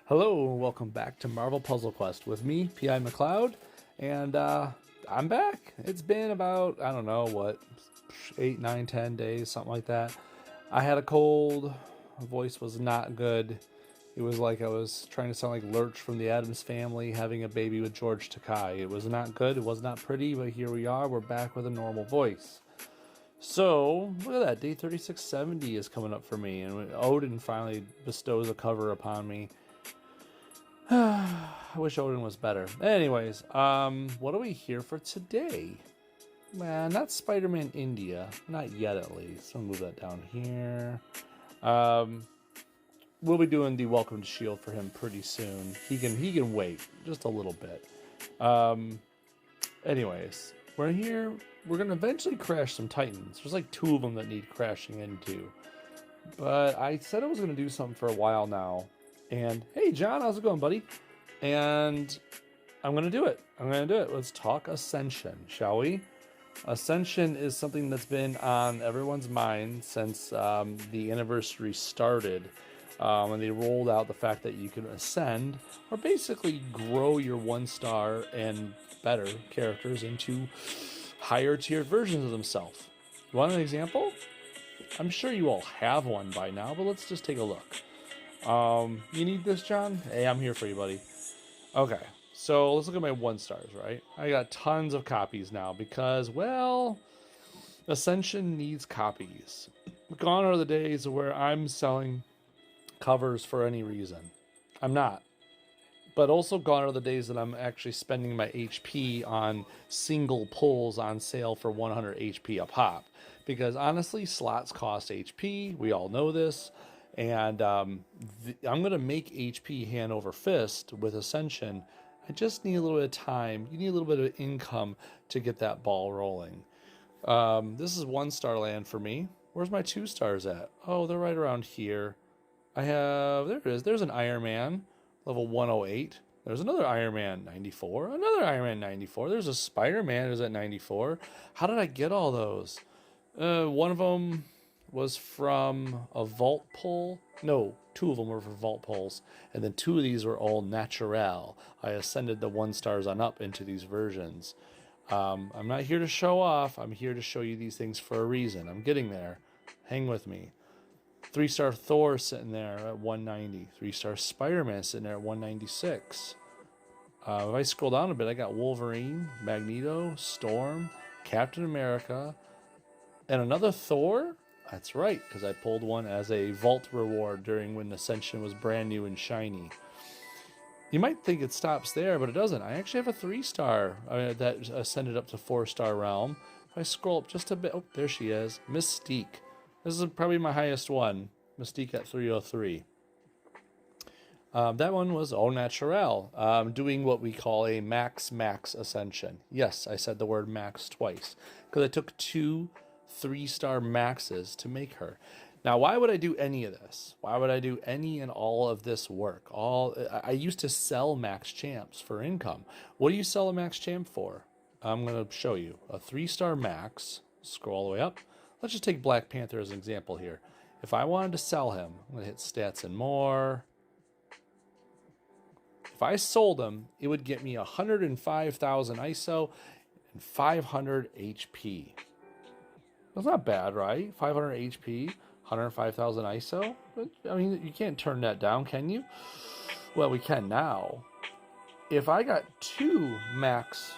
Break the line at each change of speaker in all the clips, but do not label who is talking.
Hello, welcome back to Marvel Puzzle Quest with me, P.I. McLeod, and I'm back. It's been about, I don't know, what, 8, 9, 10 days, something like that. I had a cold, my voice was not good. It was like I was trying to sound like Lurch from the Addams Family having a baby with George Takei. It was not good, it was not pretty, but here we are, we're back with a normal voice. So, look at that, day 3670 is coming up for me, and Odin finally bestows a cover upon me. I wish Odin was better. Anyways, what are we here for today? Man, not Spider-Man India. Not yet, at least. I'll move that down here. We'll be doing the Welcome to S.H.I.E.L.D. for him pretty soon. He can wait just a little bit. Anyways, we're here. We're going to eventually crash some Titans. There's like 2 of them that need crashing into. But I said I was going to do something for a while now. And, hey, John, how's it going, buddy? And I'm going to do it. Let's talk Ascension, shall we? Ascension is something that's been on everyone's mind since the anniversary started. When they rolled out the fact that you can ascend, or basically grow your 1-star and better characters into higher tiered versions of themselves. You want an example? I'm sure you all have one by now, but let's just take a look. You need this, John? Hey, I'm here for you, buddy. Okay, so let's look at my 1-stars, right? I got tons of copies now because, well, Ascension needs copies. Gone are the days where I'm selling covers for any reason. I'm not. But also gone are the days that I'm actually spending my HP on single pulls on sale for 100 HP a pop. Because honestly, slots cost HP. We all know this. And I'm going to make HP hand over fist with Ascension. I just need a little bit of time. You need a little bit of income to get that ball rolling. This is 1-star land for me. Where's my 2-stars at? Oh, they're right around here. There it is. There's an Iron Man, level 108. There's another Iron Man, 94. Another Iron Man, 94. There's a Spider-Man who's at 94. How did I get all those? One of them was from a vault pull. No, 2 of them were for vault pulls. And then 2 of these were all natural. I ascended the 1-stars on up into these versions. I'm not here to show off. I'm here to show you these things for a reason. I'm getting there. Hang with me. 3-star Thor sitting there at 190. 3-star Spider-Man sitting there at 196. If I scroll down a bit, I got Wolverine, Magneto, Storm, Captain America, and another Thor. That's right, because I pulled one as a vault reward during when Ascension was brand new and shiny. You might think it stops there, but it doesn't. I actually have a 3-star that ascended up to 4-star realm. If I scroll up just a bit, oh, there she is, Mystique. This is probably my highest one, Mystique at 303. That one was au naturel, doing what we call a max ascension. Yes, I said the word max twice, because I took 2 3-star maxes to make her. Now, why would I do any of this? Why would I do any and all of this work? I used to sell max champs for income. What do you sell a max champ for? I'm going to show you. A 3-star max, scroll all the way up. Let's just take Black Panther as an example here. If I wanted to sell him, I'm going to hit stats and more. If I sold him, it would get me 105,000 ISO and 500 HP. That's not bad, right? 500 HP, 105,000 ISO. But, I mean, you can't turn that down, can you? Well, we can now. If I got 2 max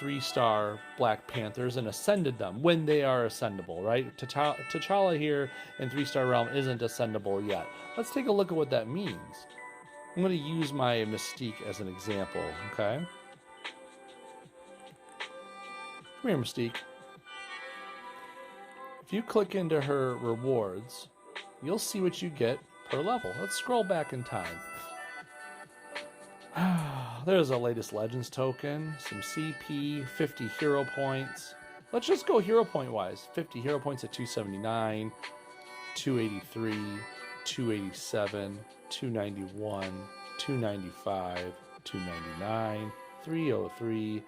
3-star Black Panthers and ascended them when they are ascendable, right? T'Challa here in 3-star realm isn't ascendable yet. Let's take a look at what that means. I'm going to use my Mystique as an example, okay? Come here, Mystique. If you click into her rewards, you'll see what you get per level. Let's scroll back in time. There's a latest Legends token, some CP, 50 hero points. Let's just go hero point wise. 50 hero points at 279, 283, 287, 291, 295, 299, 303.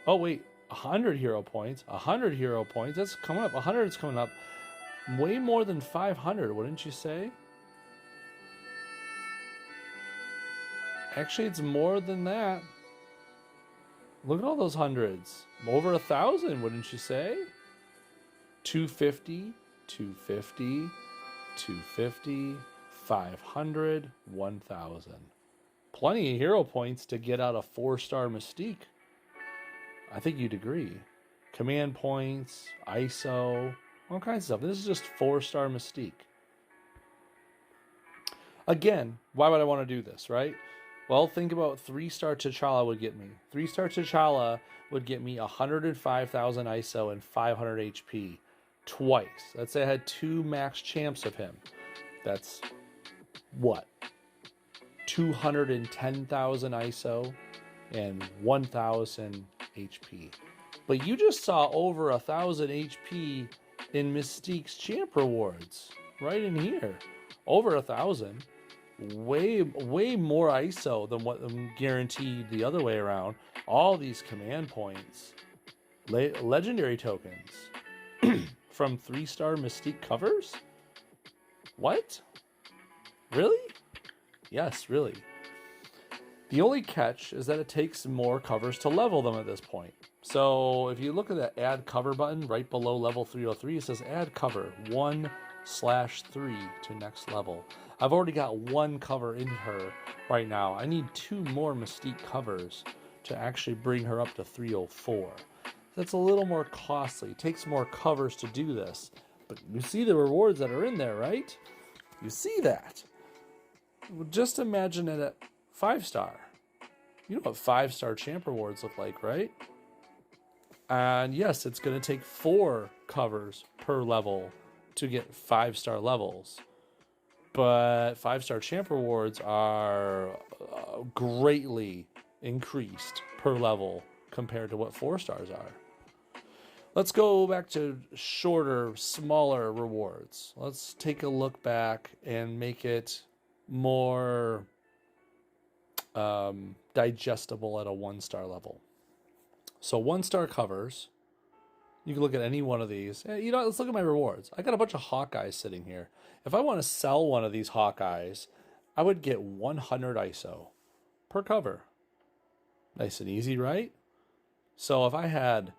Oh wait, 100 hero points. 100 hero points. That's coming up. 100 is coming up. Way more than 500, wouldn't you say? Actually, it's more than that. Look at all those hundreds. Over 1,000, wouldn't you say? 250, 250, 250, 500, 1,000. Plenty of hero points to get out a 4-star Mystique. I think you'd agree. Command points, ISO, all kinds of stuff. This is just 4-star Mystique. Again, why would I want to do this, right? Well, think about 3-star T'Challa would get me. 3-star T'Challa would get me 105,000 ISO and 500 HP twice. Let's say I had 2 max champs of him. That's what? 210,000 ISO and 1,000 HP. But you just saw over 1,000 HP in Mystique's champ rewards right in here. Over 1,000. Way more ISO than what I'm guaranteed the other way around. All these command points, legendary tokens from 3-star Mystique covers. What? Really? Yes, really. The only catch is that it takes more covers to level them at this point. So if you look at that add cover button right below level 303, it says add cover 1/3 to next level. I've already got 1 cover in her right now. I need 2 more Mystique covers to actually bring her up to 304. That's a little more costly. It takes more covers to do this. But you see the rewards that are in there, right? You see that. Just imagine it at 5-star. You know what 5-star champ rewards look like, right? And yes, it's going to take 4 covers per level to get 5-star levels. But 5-star champ rewards are greatly increased per level compared to what 4-stars are. Let's go back to shorter, smaller rewards. Let's take a look back and make it more digestible at a 1-star level. So 1-star covers. You can look at any one of these. You know, let's look at my rewards. I got a bunch of Hawkeyes sitting here. If I want to sell one of these Hawkeyes, I would get 100 ISO per cover. Nice and easy, right? So if I had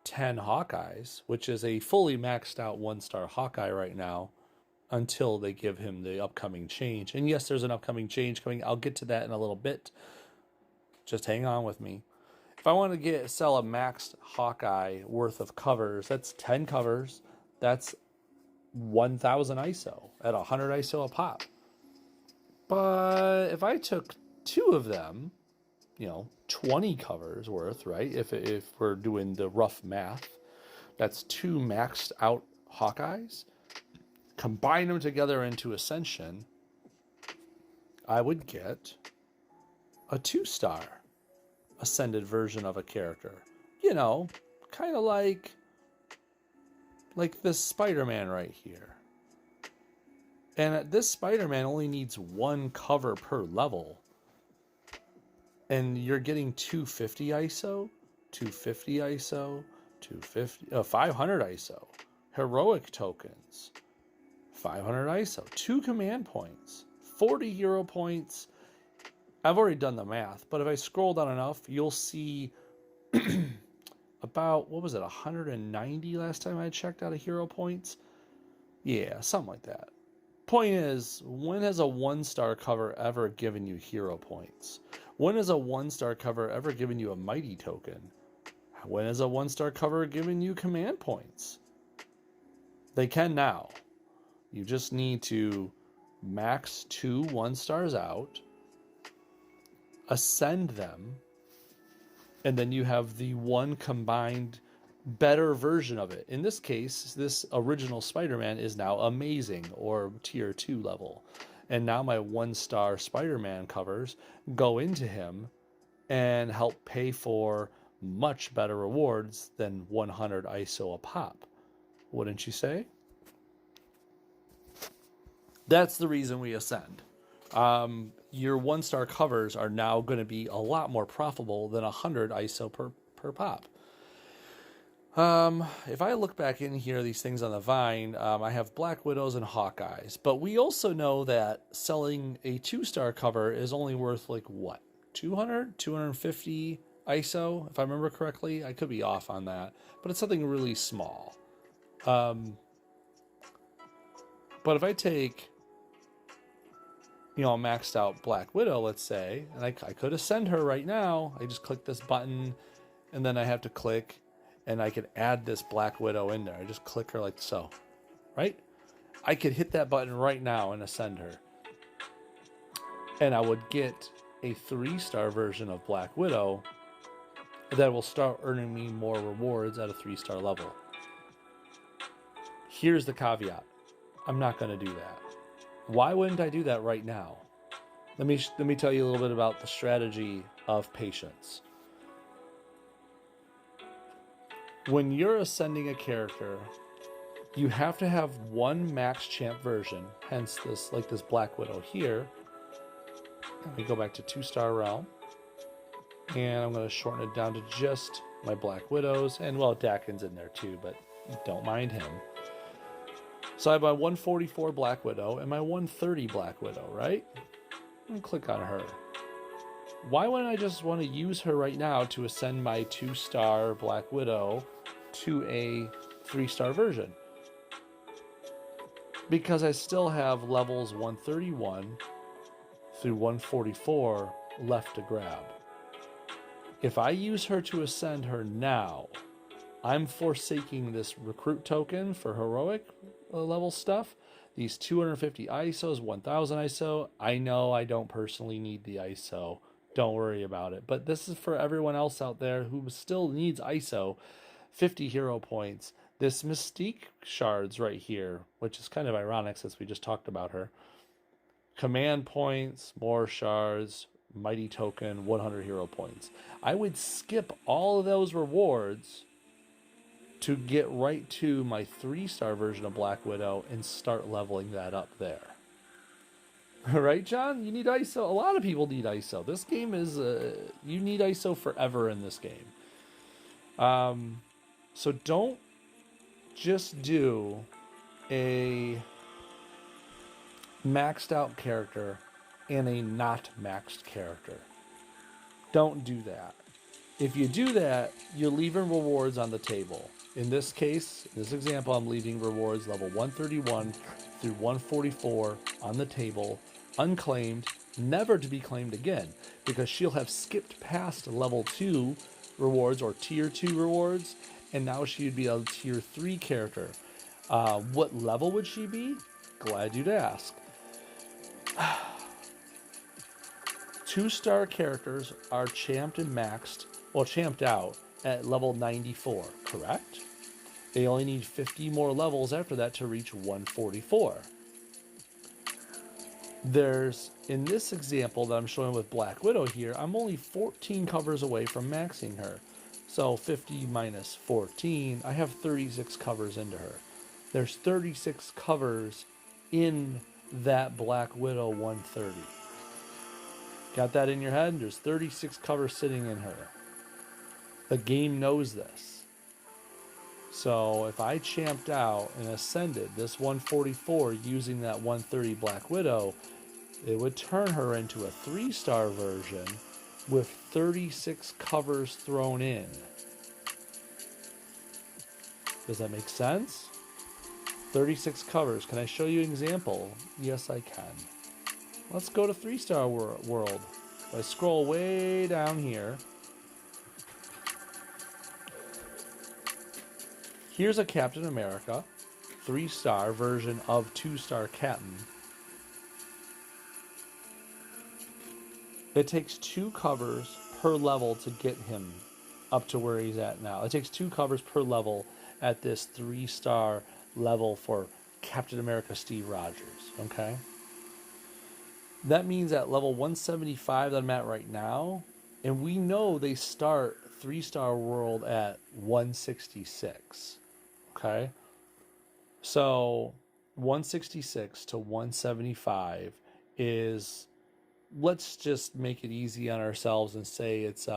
10 Hawkeyes, which is a fully maxed out 1-star Hawkeye right now, until they give him the upcoming change. And yes, there's an upcoming change coming. I'll get to that in a little bit. Just hang on with me. If I want to sell a maxed Hawkeye worth of covers, that's 10 covers. That's 1,000 ISO at 100 ISO a pop. But if I took 2 of them, 20 covers worth, right? If we're doing the rough math, that's 2 maxed out Hawkeyes. Combine them together into Ascension, I would get a 2-star ascended version of a character. Kind of like this Spider-Man right here. And this Spider-Man only needs 1 cover per level. And you're getting 250 ISO, 250 ISO, 500 ISO, heroic tokens, 500 ISO, 2 command points, 40 hero points. I've already done the math, but if I scroll down enough, you'll see about, 190 last time I checked out of hero points? Yeah, something like that. Point is, when has a 1-star cover ever given you hero points? When has a 1-star cover ever given you a mighty token? When has a 1-star cover given you command points? They can now. You just need to max 2 1-stars out, ascend them, and then you have the 1 combined better version of it. In this case, this original Spider-Man is now amazing, or tier 2 level. And now my 1-star Spider-Man covers go into him and help pay for much better rewards than 100 ISO a pop. Wouldn't you say? That's the reason we ascend. Your 1-star covers are now going to be a lot more profitable than 100 ISO per pop. If I look back in here, these things on the vine, I have Black Widows and Hawkeyes. But we also know that selling a 2-star cover is only worth like what? 200, 250 ISO, if I remember correctly. I could be off on that, but it's something really small. But if I take, a maxed out Black Widow, let's say, and I could ascend her right now. I just click this button, and then I have to click, and I could add this Black Widow in there. I just click her like so, right? I could hit that button right now and ascend her. And I would get a 3-star version of Black Widow that will start earning me more rewards at a 3-star level. Here's the caveat. I'm not going to do that. Why wouldn't I do that right now? Let me tell you a little bit about the strategy of patience. When you're ascending a character, you have to have one max champ version, hence this Black Widow here. Let me go back to 2-star realm, and I'm going to shorten it down to just my Black Widows, and well, Dakin's in there too, but don't mind him. So I have my 144 Black Widow and my 130 Black Widow, right? I'm going to click on her. Why wouldn't I just want to use her right now to ascend my 2-star Black Widow to a 3-star version? Because I still have levels 131 through 144 left to grab. If I use her to ascend her now, I'm forsaking this recruit token for heroic level stuff, these 250 ISOs, 1000 ISO. I know I don't personally need the ISO. Don't worry about it. But this is for everyone else out there who still needs ISO. 50 hero points. This Mystique shards right here, which is kind of ironic since we just talked about her. Command points, more shards, mighty token, 100 hero points. I would skip all of those rewards to get right to my 3-star version of Black Widow and start leveling that up there. Right, John? You need ISO. A lot of people need ISO. This game is, you need ISO forever in this game. So don't just do a maxed out character and a not maxed character. Don't do that. If you do that, you're leaving rewards on the table. In this case, in this example, I'm leaving rewards level 131 through 144 on the table, unclaimed, never to be claimed again, because she'll have skipped past level 2 rewards or tier 2 rewards, and now she'd be a tier 3 character. What level would she be? Glad you'd ask. 2-star characters are champed and maxed, champed out at level 94, correct? They only need 50 more levels after that to reach 144. In this example that I'm showing with Black Widow here, I'm only 14 covers away from maxing her. So 50 minus 14, I have 36 covers into her. There's 36 covers in that Black Widow 130. Got that in your head? There's 36 covers sitting in her. The game knows this. So if I champed out and ascended this 144 using that 130 Black Widow, it would turn her into a 3-star version with 36 covers thrown in. Does that make sense? 36 covers. Can I show you an example? Yes, I can. Let's go to 3-star world. If I scroll way down here, here's a Captain America 3-star version of 2-star Captain. It takes 2 covers per level to get him up to where he's at now. It takes 2 covers per level at this 3-star level for Captain America Steve Rogers, okay? That means at level 175 that I'm at right now, and we know they start 3-star world at 166, okay? So 166 to 175 is, let's just make it easy on ourselves and say it's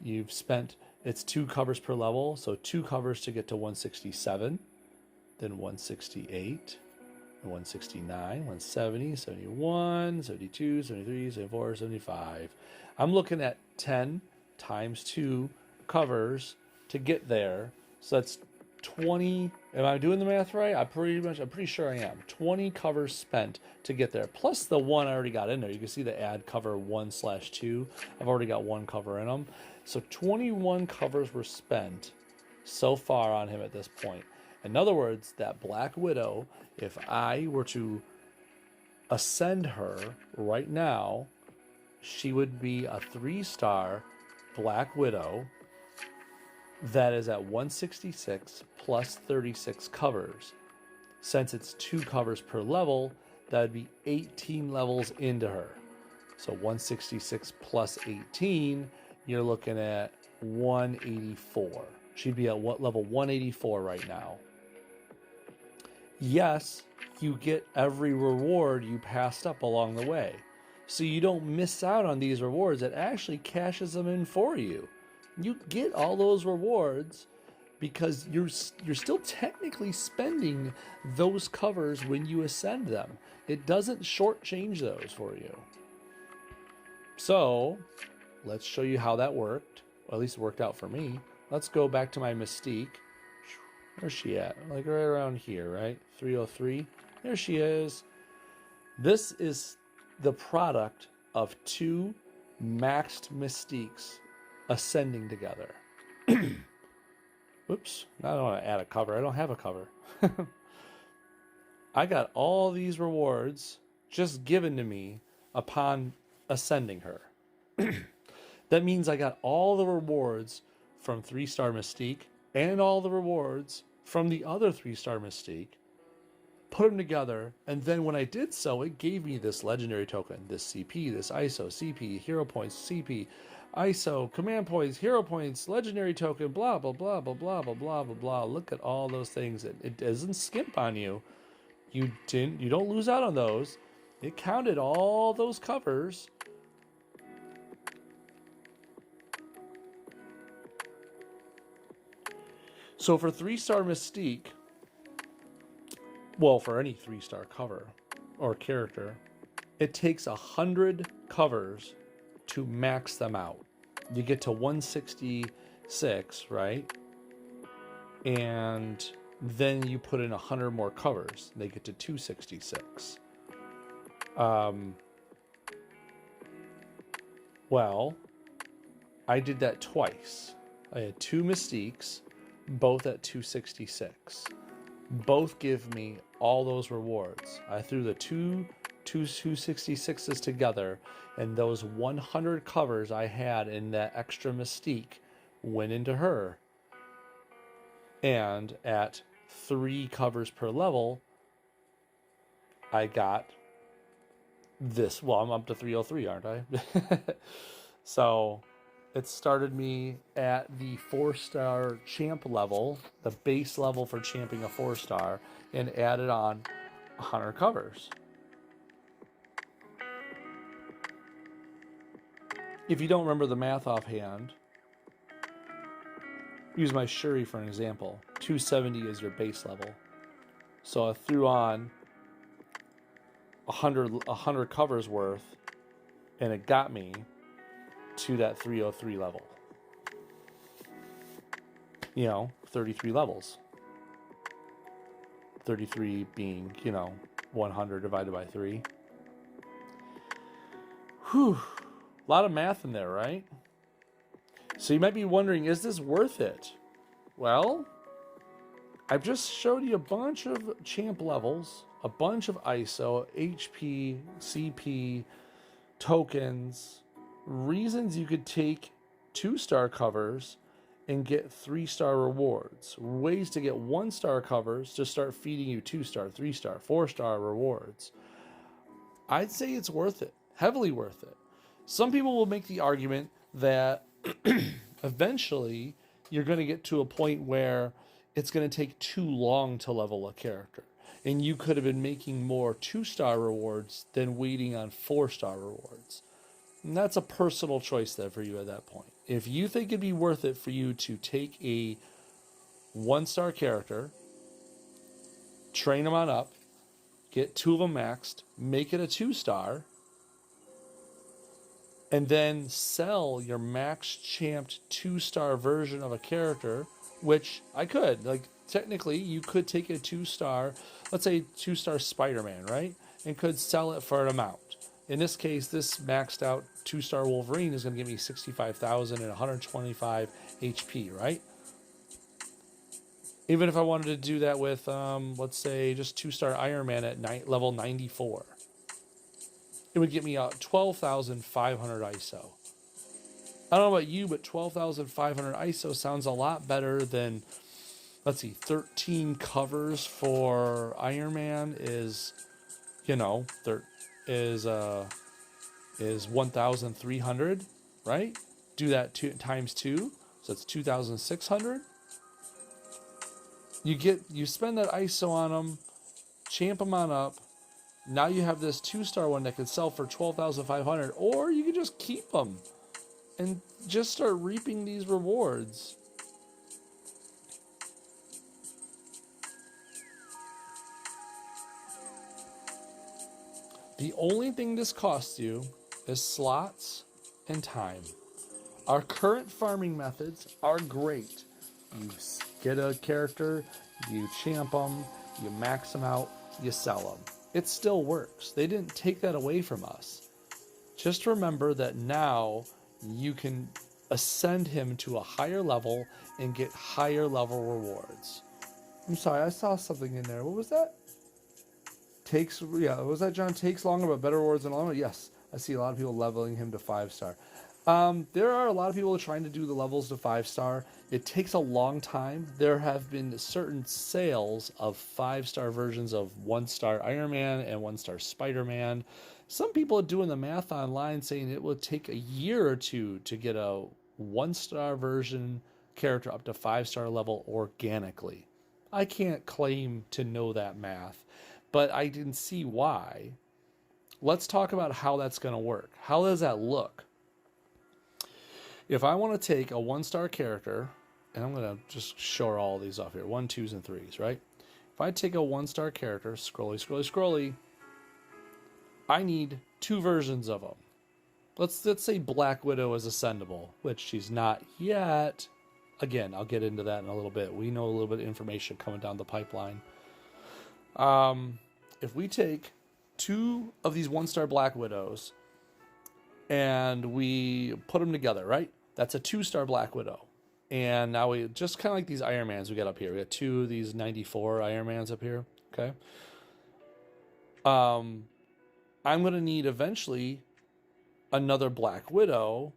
you've spent It's 2 covers per level, so 2 covers to get to 167, then 168, 169, 170, 71, 72, 73, 74, 75. I'm looking at 10 times 2 covers to get there. So that's 20. Am I doing the math right? I'm pretty sure I am. 20 covers spent to get there. Plus the one I already got in there. You can see the add cover 1/2. I've already got 1 cover in them. So 21 covers were spent so far on him at this point. In other words, that Black Widow, if I were to ascend her right now, she would be a 3-star Black Widow that is at 166 plus 36 covers. Since it's 2 covers per level, that would be 18 levels into her. So 166 plus 18, you're looking at 184. She'd be at level 184 right now. Yes, you get every reward you passed up along the way. So you don't miss out on these rewards. It actually cashes them in for you. You get all those rewards because you're still technically spending those covers when you ascend them. It doesn't shortchange those for you. So let's show you how that worked. Or at least it worked out for me. Let's go back to my Mystique. Where's she at? Like right around here, right? 303. There she is. This is the product of 2 maxed Mystiques ascending together. Oops. I don't want to add a cover. I don't have a cover. I got all these rewards just given to me upon ascending her. That means I got all the rewards from 3-star Mystique and all the rewards from the other 3-star Mystique, put them together, and then when I did so, it gave me this legendary token, this CP, this ISO, CP, hero points, CP, ISO, command points, hero points, legendary token, blah, blah, blah, blah, blah, blah, blah, blah, blah. Look at all those things. It doesn't skimp on you. You don't lose out on those. It counted all those covers. So for 3-star Mystique, well, for any 3-star cover or character, it takes 100 covers to max them out. You get to 166, right? And then you put in 100 more covers. They get to 266. Well, I did that twice. I had 2 Mystiques, both at 266. Both give me all those rewards. I threw the two 266s together, and those 100 covers I had in that extra Mystique went into her. And at 3 covers per level, I got this. Well, I'm up to 303, aren't I? So it started me at the 4-star champ level, the base level for champing a 4-star, and added on 100 covers. If you don't remember the math offhand, use my Shuri for an example. 270 is your base level. So I threw on 100 covers worth, and it got me to that 303 level. 33 levels. 33 being, 100 divided by 3. Whew. A lot of math in there, right? So you might be wondering, is this worth it? Well, I've just showed you a bunch of champ levels, a bunch of ISO, HP, CP, tokens, reasons you could take 2-star covers and get 3-star rewards, ways to get 1-star covers to start feeding you 2-star, 3-star, 4-star rewards. I'd say it's worth it, heavily worth it. Some people will make the argument that eventually you're going to get to a point where it's going to take too long to level a character, and you could have been making more 2-star rewards than waiting on 4-star rewards. And that's a personal choice there for you at that point. If you think it'd be worth it for you to take a 1-star character, train them on up, get 2 of them maxed, make it a 2-star, and then sell your max champed 2-star version of a character, which I could. Like, technically, you could take a 2-star, let's say 2-star Spider-Man, right? And could sell it for an amount. In this case, this maxed out 2-star Wolverine is going to give me 65,000 and 125 HP, right? Even if I wanted to do that with, let's say, just 2-star Iron Man at level 94, it would get me out 12,500 ISO. I don't know about you, but 12,500 ISO sounds a lot better than, let's see, 13 covers for Iron Man is, you know, is 1,300, right? Do that times 2, so it's 2,600. You spend that ISO on them, champ them on up. Now you have this 2-star one that could sell for 12,500, or you can just keep them and just start reaping these rewards. The only thing this costs you is slots and time. Our current farming methods are great. You get a character, you champ them, you max them out, you sell them. It still works. They didn't take that away from us. Just remember that now you can ascend him to a higher level and get higher level rewards. I'm sorry, I saw something in there. What was that? Was that John? Takes longer but better rewards in the long run? Yes, I see a lot of people leveling him to 5-star. There are a lot of people trying to do the levels to 5-star. It takes a long time. There have been certain sales of 5-star versions of 1-star Iron Man and 1-star Spider-Man. Some people are doing the math online saying it will take a year or two to get a 1-star version character up to 5-star level organically. I can't claim to know that math, but I didn't see why. Let's talk about how that's going to work. How does that look? If I want to take a 1-star character, and I'm going to just show all these off here, 1, 2s, and 3s, right? If I take a 1-star character, scrolly, I need 2 versions of them. Let's say Black Widow is ascendable, which she's not yet. Again, I'll get into that in a little bit. We know a little bit of information coming down the pipeline. If we take 2 of these 1-star Black Widows and we put them together, right? That's a 2-star Black Widow. And now we just kind of like these Iron Mans we got up here. We got 2 of these 94 Iron Mans up here. Okay. I'm going to need eventually another Black Widow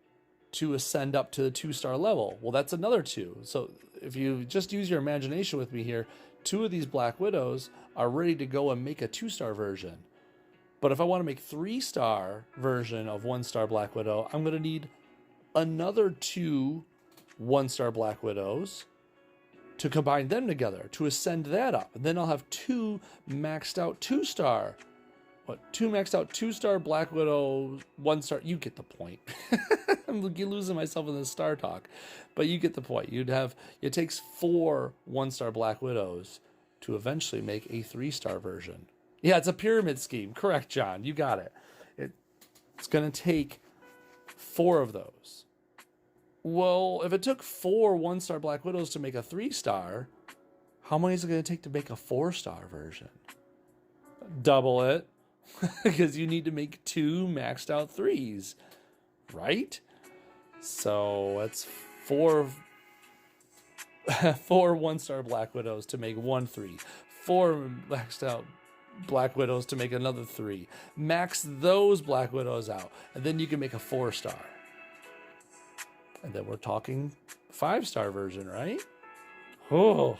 to ascend up to the 2-star level. Well, that's another 2. So if you just use your imagination with me here, 2 of these Black Widows are ready to go and make a 2-star version. But if I want to make 3-star version of 1-star Black Widow, I'm going to need another 2 1-star Black Widows to combine them together, to ascend that up. And then I'll have 2 maxed out 2-star. 2 maxed out 2-star Black Widow, 1-star. You get the point. I'm losing myself in this star talk. But you get the point. It takes 4 1-star Black Widows to eventually make a 3-star version. Yeah, it's a pyramid scheme. Correct, John. You got it. It's going to take 4 of those. Well, if it took 4 1-star Black Widows to make a 3-star, how many is it going to take to make a 4-star version? Double it. Because you need to make 2 maxed out 3s. Right? So that's 4 1-star Black Widows to make 1 3. 4 maxed out Black Widows to make another 3. Max those Black Widows out, and then you can make a 4-star. And then we're talking 5-star version, right? Oh.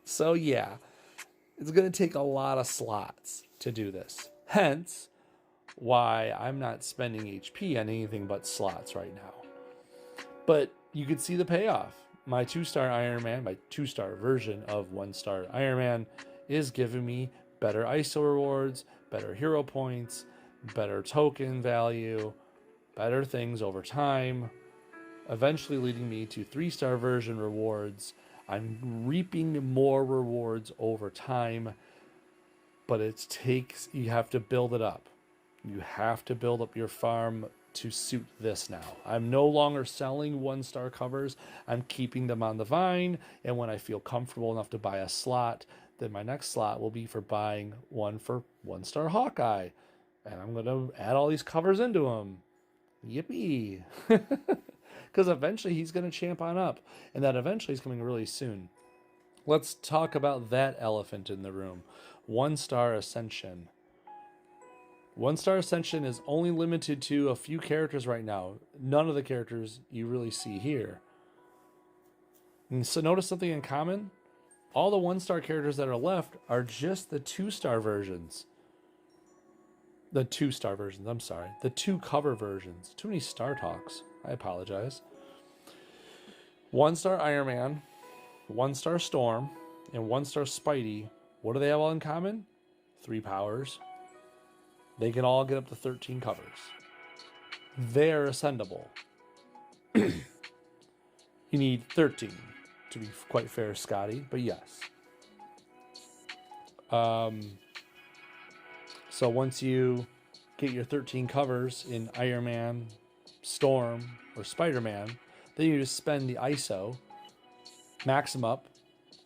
So yeah, it's going to take a lot of slots to do this. Hence, why I'm not spending HP on anything but slots right now. But you could see the payoff. My 2-star Iron Man, my 2-star version of 1-star Iron Man, is giving me better ISO rewards, better hero points, better token value, better things over time, eventually leading me to 3-star version rewards. I'm reaping more rewards over time, but you have to build it up. You have to build up your farm to suit this now. I'm no longer selling 1-star covers. I'm keeping them on the vine, and when I feel comfortable enough to buy a slot, then my next slot will be for buying one for 1-star Hawkeye. And I'm going to add all these covers into them. Yippee. Because eventually he's going to champ on up, and that eventually is coming really soon. Let's talk about that elephant in the room. 1-star Ascension. 1-star Ascension is only limited to a few characters right now. None of the characters you really see here. And so notice something in common? All the 1-star characters that are left are just the 2-star versions. The 2-star versions, I'm sorry. The 2 cover versions. Too many star talks. I apologize. 1-star Iron Man, 1-star Storm, and 1-star Spidey. What do they have all in common? 3 powers. They can all get up to 13 covers. They're ascendable. You need 13 to be quite fair, Scotty, but yes. So once you get your 13 covers in Iron Man, Storm, or Spider-Man, then you just spend the ISO, max them up,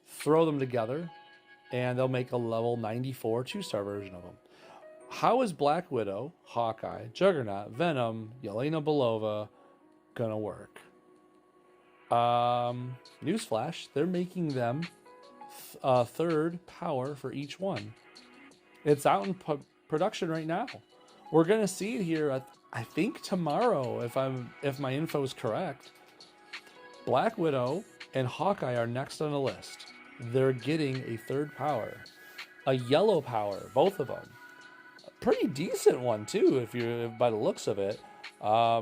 throw them together, and they'll make a level 94 2-star version of them. How is Black Widow, Hawkeye, Juggernaut, Venom, Yelena Belova gonna work? Newsflash, they're making them a 3rd power for each one. It's out in production right now. We're gonna see it here, I think tomorrow, if my info is correct. Black Widow and Hawkeye are next on the list. They're getting a 3rd power, a yellow power, both of them. A pretty decent one too, if you're by the looks of it. I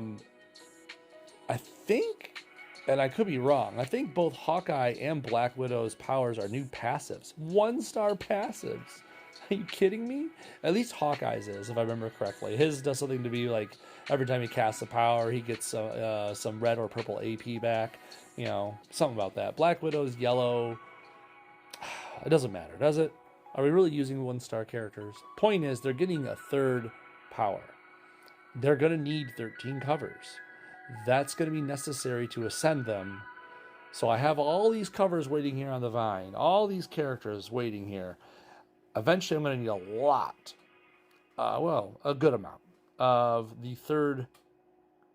think, and I could be wrong, I think both Hawkeye and Black Widow's powers are new passives. 1-star passives. Are you kidding me? At least Hawkeye's is, if I remember correctly. His does something to be like, every time he casts a power, he gets some red or purple AP back. You know, something about that. Black Widow's yellow. It doesn't matter, does it? Are we really using 1-star characters? Point is, they're getting a 3rd power. They're going to need 13 covers. That's going to be necessary to ascend them. So I have all these covers waiting here on the vine. All these characters waiting here. Eventually, I'm going to need a lot. A good amount of the 3rd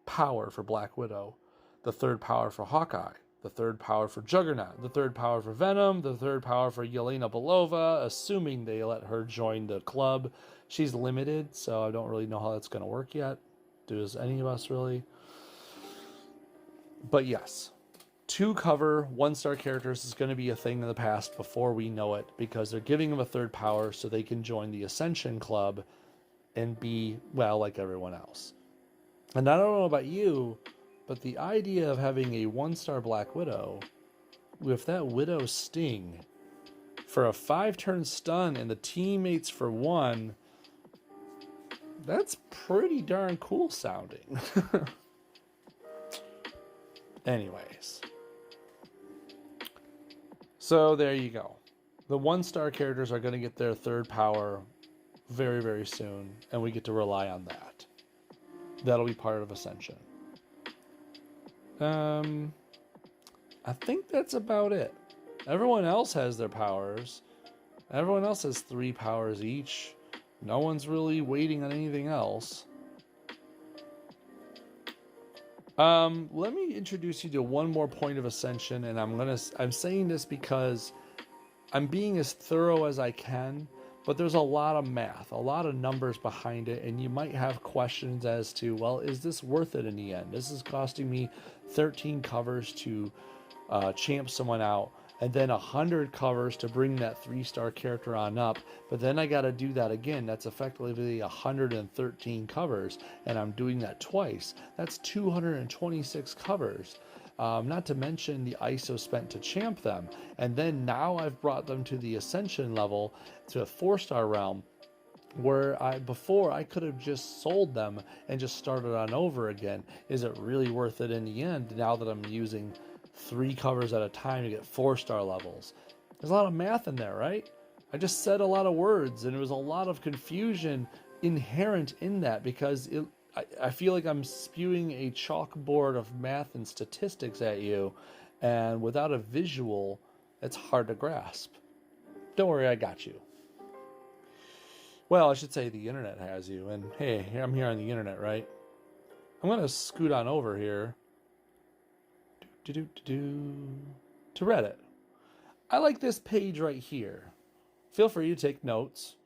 power for Black Widow, the 3rd power for Hawkeye, the 3rd power for Juggernaut, the 3rd power for Venom, the 3rd power for Yelena Belova, assuming they let her join the club. She's limited, so I don't really know how that's going to work yet. Does any of us really? But yes, 2 cover 1-star characters is going to be a thing in the past before we know it, because they're giving them a 3rd power so they can join the Ascension Club and be, well, like everyone else. And I don't know about you, but the idea of having a 1-star Black Widow with that Widow Sting for a 5-turn stun and the teammates for 1, that's pretty darn cool sounding. Anyways. So there you go. The 1-star characters are going to get their 3rd power very, very soon, and we get to rely on that. That'll be part of Ascension. I think that's about it. Everyone else has their powers. Everyone else has 3 powers each. No one's really waiting on anything else. Let me introduce you to one more point of Ascension, and I'm saying this because I'm being as thorough as I can, but there's a lot of math, a lot of numbers behind it, and you might have questions as to, well, is this worth it in the end? This is costing me 13 covers to champ someone out, and then 100 covers to bring that 3-star character on up, but then I got to do that again. That's effectively 113 covers, and I'm doing that twice. That's 226 covers. Not to mention the ISO spent to champ them. And then now I've brought them to the Ascension level, to a 4-star realm. Where before I could have just sold them and just started on over again. Is it really worth it in the end now that I'm using 3 covers at a time to get 4-star levels? There's a lot of math in there, right? I just said a lot of words, and it was a lot of confusion inherent in that, because I feel like I'm spewing a chalkboard of math and statistics at you, and without a visual, it's hard to grasp. Don't worry, I got you. Well, I should say the internet has you, and hey, I'm here on the internet, right? I'm going to scoot on over here to Reddit. I like this page right here. Feel free to take notes.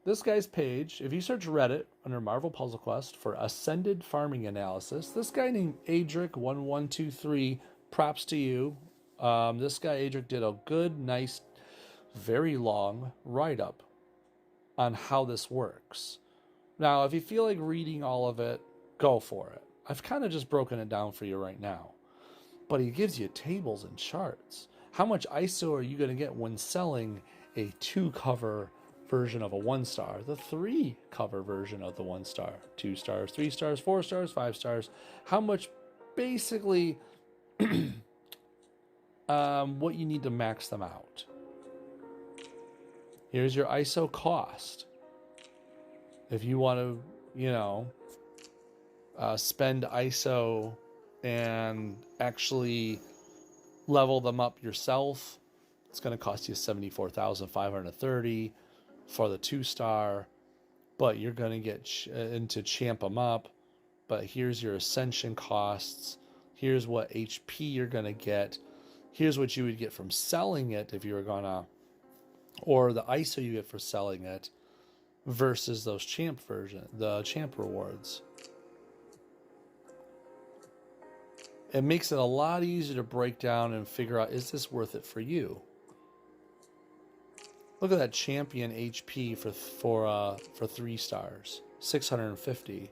This guy's page, if you search Reddit under Marvel Puzzle Quest for Ascended Farming Analysis, this guy named Adric1123, props to you. This guy Adric did a good, nice, very long write-up on how this works. Now, if you feel like reading all of it, go for it. I've kind of just broken it down for you right now. But he gives you tables and charts. How much ISO are you going to get when selling a 2-cover version of a 1-star, the 3-cover version of the 1-star, 2 stars, 3 stars, 4 stars, 5 stars? How much, basically, what you need to max them out. Here's your ISO cost. If you want to, spend ISO and actually level them up yourself, it's going to cost you $74,530 for the 2-star, but you're going to get into champ them up. But here's your Ascension costs. Here's what HP you're going to get. Here's what you would get from selling it if you were going to, or the ISO you get for selling it versus those the champ rewards. It makes it a lot easier to break down and figure out, is this worth it for you? Look at that champion HP for 3 stars, 650.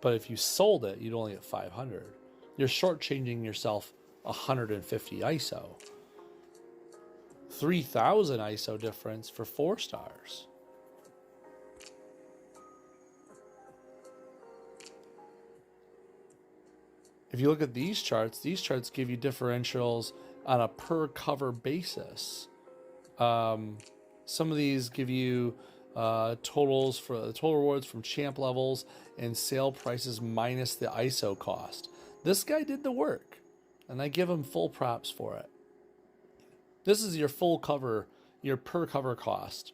But if you sold it, you'd only get 500. You're shortchanging yourself 150 ISO. 3,000 ISO difference for 4 stars. If you look at these charts give you differentials on a per cover basis. Some of these give you totals for the total rewards from champ levels and sale prices minus the ISO cost. This guy did the work, and I give him full props for it. This is your full cover, your per cover cost.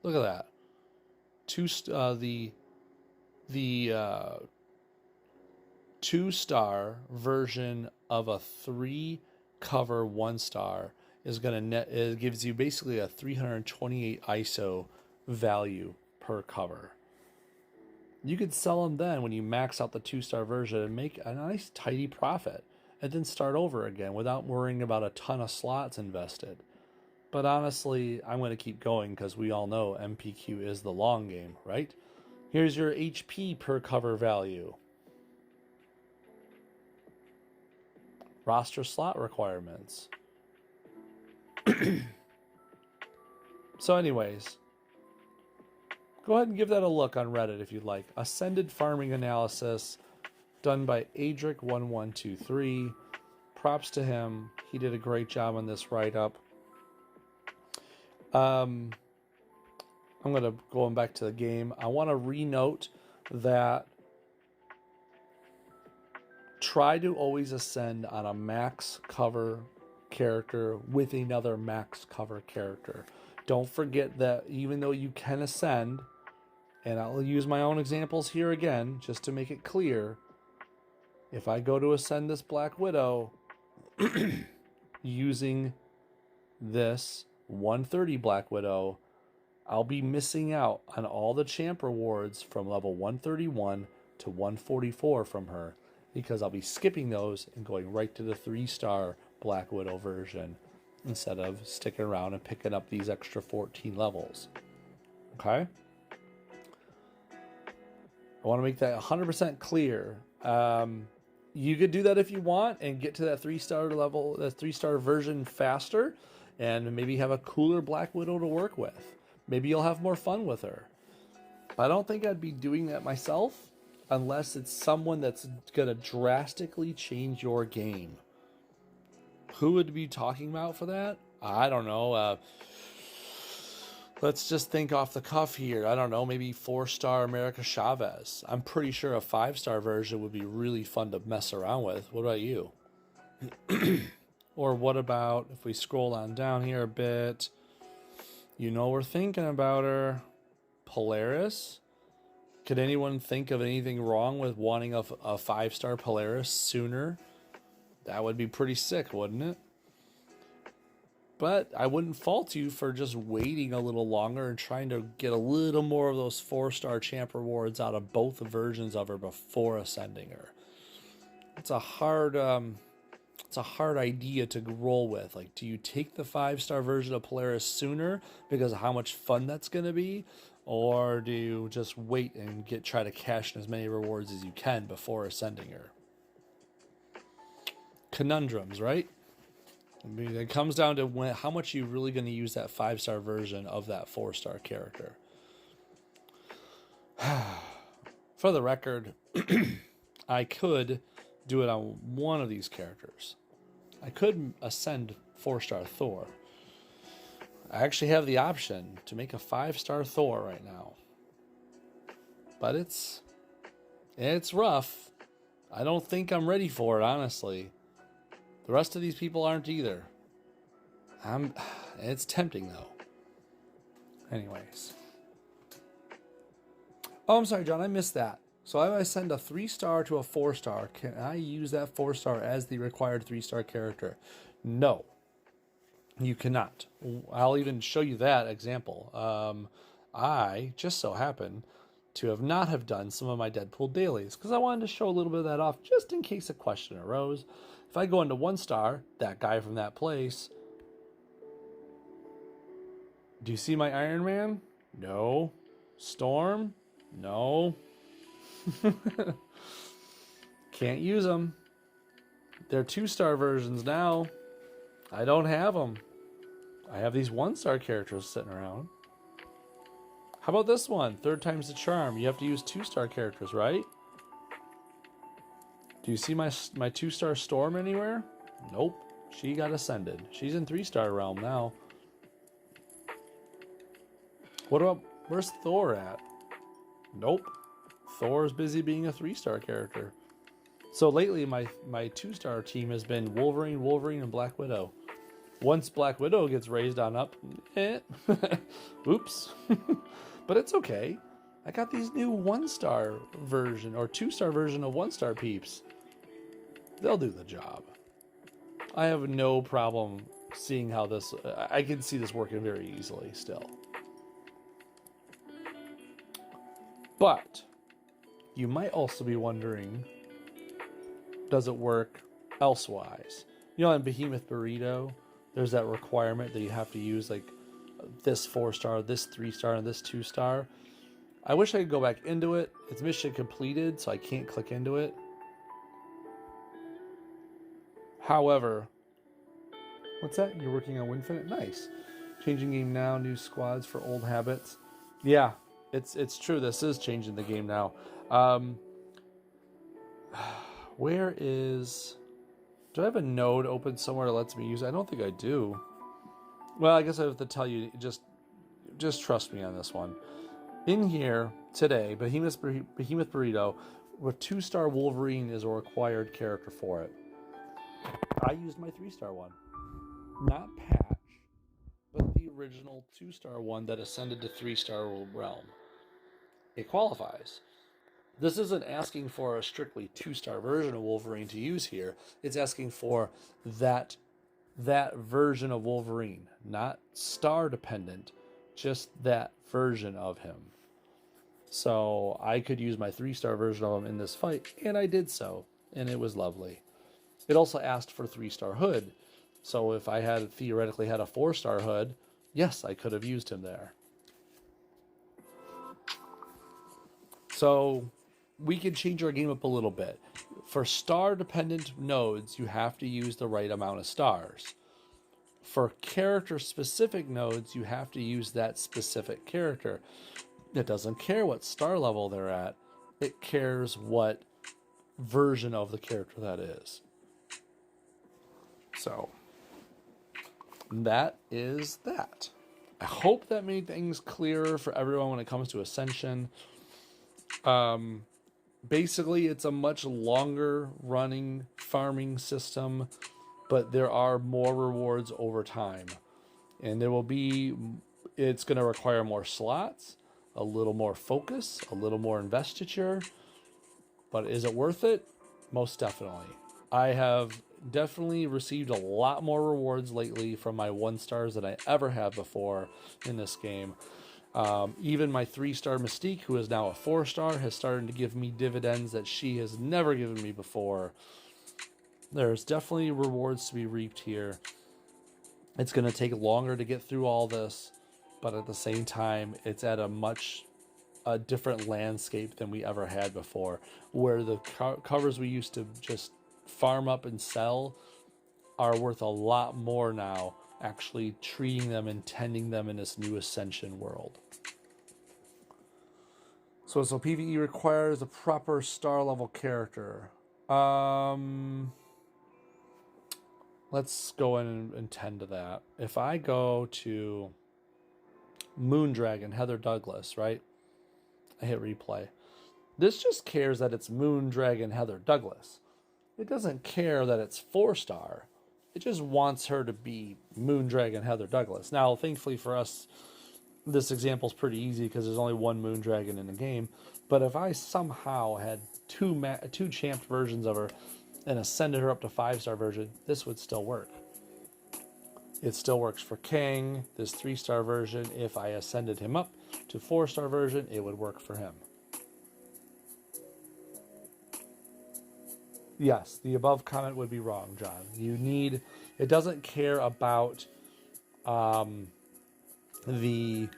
Look at that. The 2-star version of a 3-cover 1-star is going to net. It gives you basically a 328 ISO value per cover. You could sell them then when you max out the 2-star version and make a nice tidy profit, and then start over again without worrying about a ton of slots invested. But honestly, I'm going to keep going because we all know MPQ is the long game, right? Here's your HP per cover value. Roster slot requirements. So anyways, go ahead and give that a look on Reddit if you'd like. Ascended Farming Analysis, done by Adric1123. Props to him. He did a great job on this write-up. I'm going back to the game. I want to re-note that try to always ascend on a max cover character with another max cover character. Don't forget that even though you can ascend, and I'll use my own examples here again just to make it clear, if I go to ascend this Black Widow using this 130 Black Widow, I'll be missing out on all the champ rewards from level 131 to 144 from her, because I'll be skipping those and going right to the 3-star Black Widow version instead of sticking around and picking up these extra 14 levels. Okay? I want to make that 100% clear. You could do that if you want and get to that 3-star level, that 3-star version faster, and maybe have a cooler Black Widow to work with. Maybe you'll have more fun with her. I don't think I'd be doing that myself unless it's someone that's going to drastically change your game. Who would be talking about for that? I don't know. Let's just think off the cuff here. I don't know, maybe 4-star America Chavez. I'm pretty sure a 5-star version would be really fun to mess around with. What about you? Or what about, if we scroll on down here a bit, we're thinking about her. Polaris? Could anyone think of anything wrong with wanting a 5-star Polaris sooner? That would be pretty sick, wouldn't it? But I wouldn't fault you for just waiting a little longer and trying to get a little more of those 4-star champ rewards out of both versions of her before ascending her. It's a hard idea to roll with. Like, do you take the 5-star version of Polaris sooner because of how much fun that's going to be? Or do you just wait and try to cash in as many rewards as you can before ascending her? Conundrums, right? I mean, it comes down to how much you're really going to use that 5-star version of that 4-star character. For the record, I could do it on one of these characters. I could ascend 4-star Thor. I actually have the option to make a 5-star Thor right now. But it's rough. I don't think I'm ready for it, honestly. The rest of these people aren't either. It's tempting, though. Anyways. Oh, I'm sorry, John. I missed that. So if I send a 3-star to a 4-star, can I use that 4-star as the required 3-star character? No. You cannot. I'll even show you that example. I just so happen to not have done some of my Deadpool dailies because I wanted to show a little bit of that off just in case a question arose. If I go into 1-star, that guy from that place. Do you see my Iron Man? No. Storm? No. Can't use them. They're 2-star versions now. I don't have them. I have these 1-star characters sitting around. How about this one? 3rd time's the charm. You have to use 2-star characters, right? Do you see my 2-star Storm anywhere? Nope. She got ascended. She's in 3-star realm now. What about, where's Thor at? Nope. Thor's busy being a 3-star character. So lately my 2-star team has been Wolverine, and Black Widow. Once Black Widow gets raised on up, oops. But it's okay. I got these new 1-star version or 2-star version of 1-star peeps. They'll do the job. I have no problem seeing how this... I can see this working very easily still. But you might also be wondering, does it work elsewise? In Behemoth Burrito, there's that requirement that you have to use like this 4-star, this 3-star, and this 2-star. I wish I could go back into it. It's mission completed, so I can't click into it. However, what's that? You're working on Winfinite? Nice. Changing game now, new squads for old habits. Yeah, it's true. This is changing the game now. Where is... Do I have a node open somewhere that lets me use it? I don't think I do. Well, I guess I have to tell you, just trust me on this one. In here, today, Behemoth Burrito, with 2-star Wolverine is a required character for it. I used my 3-star one. Not patch, but the original 2-star one that ascended to 3-star realm. It qualifies. This isn't asking for a strictly 2-star version of Wolverine to use here. It's asking for that version of Wolverine, not star dependent, just that version of him. So I could use my 3-star version of him in this fight, and I did so, and it was lovely. It also asked for 3-star Hood, so if I had theoretically had a 4-star Hood, yes, I could have used him there. So we can change our game up a little bit. For star-dependent nodes, you have to use the right amount of stars. For character-specific nodes, you have to use that specific character. It doesn't care what star level they're at. It cares what version of the character that is. So, that is that. I hope that made things clearer for everyone when it comes to Ascension. Basically, it's a much longer running farming system, but there are more rewards over time. And it's going to require more slots, a little more focus, a little more investiture. But is it worth it? Most definitely. I have definitely received a lot more rewards lately from my 1-stars than I ever have before in this game. Even my 3-star Mystique, who is now a 4-star, has started to give me dividends that she has never given me before. There's definitely rewards to be reaped here. It's going to take longer to get through all this, but at the same time, it's at a different landscape than we ever had before, where the covers we used to just farm up and sell are worth a lot more now, actually treating them and tending them in this new Ascension world. So PvE requires a proper star level character. Let's go in and tend to that. If I go to Moondragon, Heather Douglas, right? I hit replay. This just cares that it's Moondragon, Heather Douglas. It doesn't care that it's 4-star. It just wants her to be Moondragon, Heather Douglas. Now, thankfully for us, this example is pretty easy because there's only one Moondragon in the game. But if I somehow had two champed versions of her and ascended her up to 5-star version, this would still work. It still works for King, this 3-star version. If I ascended him up to 4-star version, it would work for him. Yes, the above comment would be wrong, John. It doesn't care about the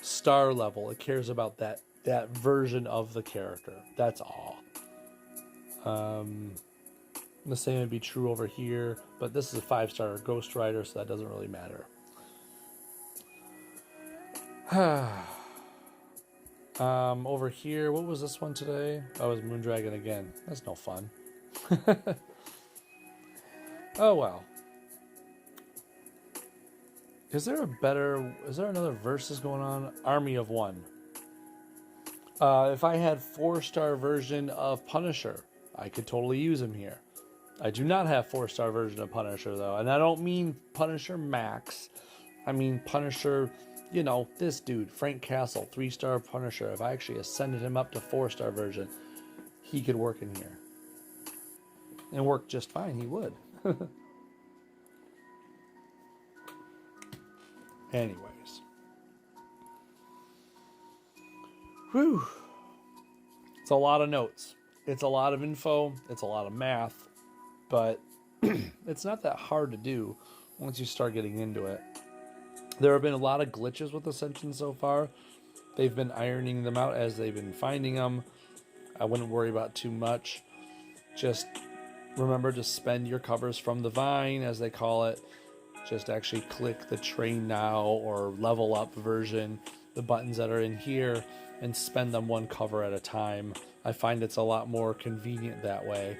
star level. It cares about that version of the character. That's all. The same would be true over here, but this is a 5-star Ghost Rider, so that doesn't really matter. Over here, what was this one today? Oh, it was Moondragon again. That's no fun. Oh well. Is there another versus going on? Army of One. If I had 4-star version of Punisher, I could totally use him here. I do not have 4-star version of Punisher though, and I don't mean Punisher Max. I mean Punisher, this dude, Frank Castle, 3-star Punisher. If I actually ascended him up to 4-star version, he could work in here. And work just fine, he would. Anyways. Whew. It's a lot of notes. It's a lot of info. It's a lot of math. But it's not that hard to do once you start getting into it. There have been a lot of glitches with Ascension so far. They've been ironing them out as they've been finding them. I wouldn't worry about too much. Just remember to spend your covers from the vine, as they call it. Just actually click the train now or level up version, the buttons that are in here, and spend them one cover at a time. I find it's a lot more convenient that way.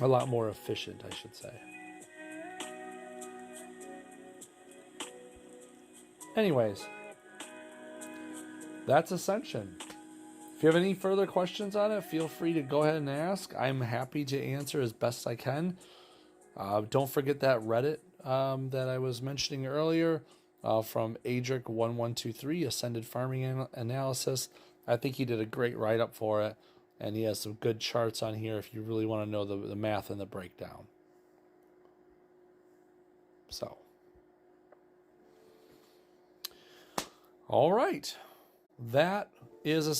A lot more efficient, I should say. Anyways, that's Ascension. If you have any further questions on it, feel free to go ahead and ask. I'm happy to answer as best I can. Don't forget that Reddit that I was mentioning earlier from Adric1123, Ascended Farming Analysis. I think he did a great write-up for it, and he has some good charts on here if you really want to know the math and the breakdown. So, all right. That is